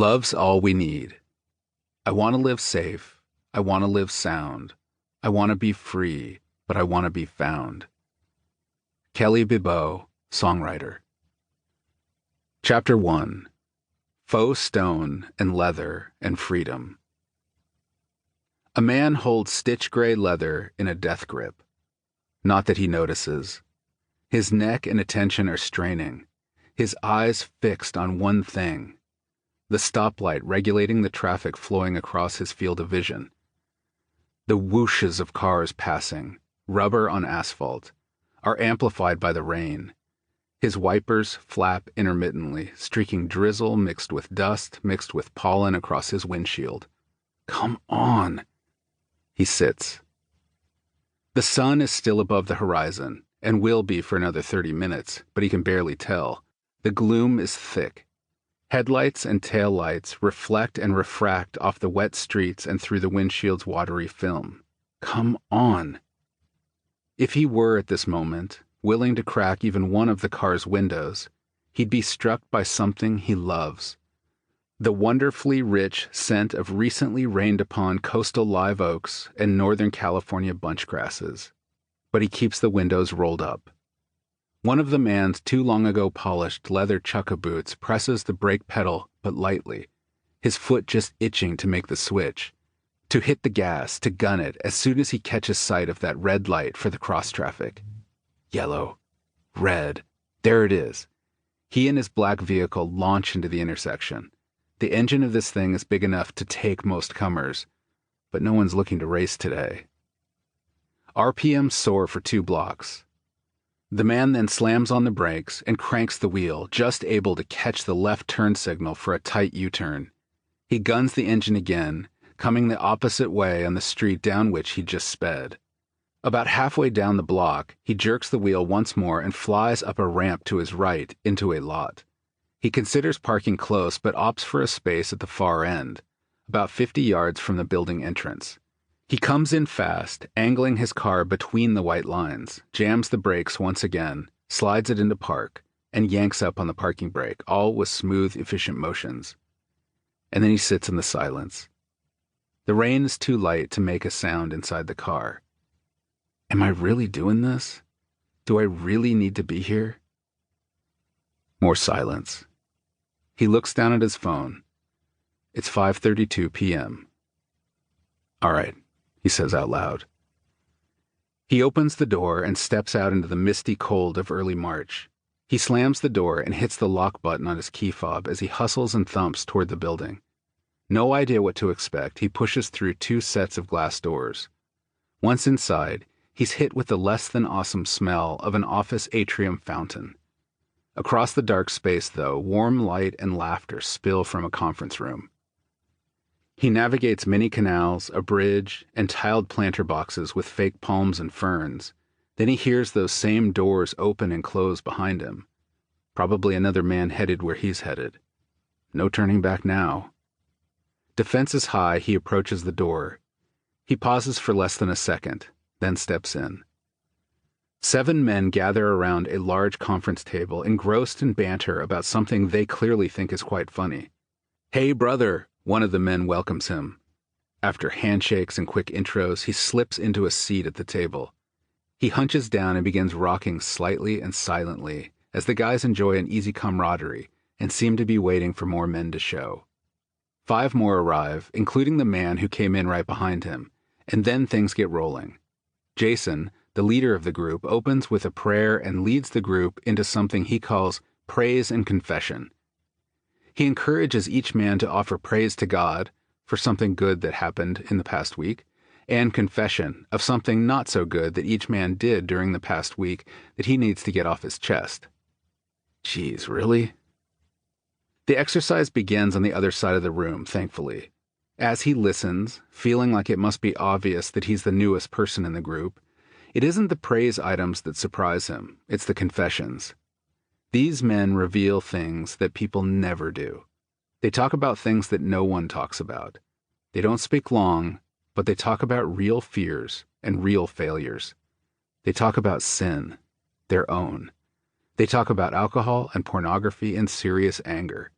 Love's all we need. I want to live safe. I want to live sound. I want to be free, but I want to be found. Kelly Bibeau, songwriter. Chapter 1. Faux Stone and Leather and Freedom. A man holds stitch gray leather in a death grip. Not that he notices. His neck and attention are straining, his eyes fixed on one thing, the stoplight regulating the traffic flowing across his field of vision. The whooshes of cars passing, rubber on asphalt, are amplified by the rain. His wipers flap intermittently, streaking drizzle mixed with dust, mixed with pollen across his windshield. Come on! He sits. The sun is still above the horizon, and will be for another 30 minutes, but he can barely tell. The gloom is thick. Headlights and taillights reflect and refract off the wet streets and through the windshield's watery film. Come on! If he were at this moment willing to crack even one of the car's windows, he'd be struck by something he loves. The wonderfully rich scent of recently rained upon coastal live oaks and Northern California bunchgrasses. But he keeps the windows rolled up. One of the man's too long ago polished leather chukka boots presses the brake pedal but lightly, his foot just itching to make the switch, to hit the gas, to gun it as soon as he catches sight of that red light for the cross traffic. Yellow. Red. There it is. He and his black vehicle launch into the intersection. The engine of this thing is big enough to take most comers, but no one's looking to race today. RPM soar for 2 blocks. The man then slams on the brakes and cranks the wheel, just able to catch the left turn signal for a tight U-turn. He guns the engine again, coming the opposite way on the street down which he just sped. About halfway down the block, he jerks the wheel once more and flies up a ramp to his right into a lot. He considers parking close but opts for a space at the far end, about 50 yards from the building entrance. He comes in fast, angling his car between the white lines, jams the brakes once again, slides it into park, and yanks up on the parking brake, all with smooth, efficient motions. And then he sits in the silence. The rain is too light to make a sound inside the car. Am I really doing this? Do I really need to be here? More silence. He looks down at his phone. It's 5:32 p.m. All right, he says out loud. He opens the door and steps out into the misty cold of early March. He slams the door and hits the lock button on his key fob as he hustles and thumps toward the building. No idea what to expect, he pushes through 2 sets of glass doors. Once inside, he's hit with the less than awesome smell of an office atrium fountain. Across the dark space, though, warm light and laughter spill from a conference room. He navigates many canals, a bridge, and tiled planter boxes with fake palms and ferns. Then he hears those same doors open and close behind him. Probably another man headed where he's headed. No turning back now. Defenses high, he approaches the door. He pauses for less than a second, then steps in. 7 men gather around a large conference table, engrossed in banter about something they clearly think is quite funny. "Hey, brother," one of the men welcomes him. After handshakes and quick intros, he slips into a seat at the table. He hunches down and begins rocking slightly and silently, as the guys enjoy an easy camaraderie and seem to be waiting for more men to show. 5 more arrive, including the man who came in right behind him, and then things get rolling. Jason, the leader of the group, opens with a prayer and leads the group into something he calls praise and confession. He encourages each man to offer praise to God for something good that happened in the past week, and confession of something not so good that each man did during the past week that he needs to get off his chest. Geez, really? The exercise begins on the other side of the room, thankfully. As he listens, feeling like it must be obvious that he's the newest person in the group, it isn't the praise items that surprise him, it's the confessions. These men reveal things that people never do. They talk about things that no one talks about. They don't speak long, but they talk about real fears and real failures. They talk about sin, their own. They talk about alcohol and pornography and serious anger.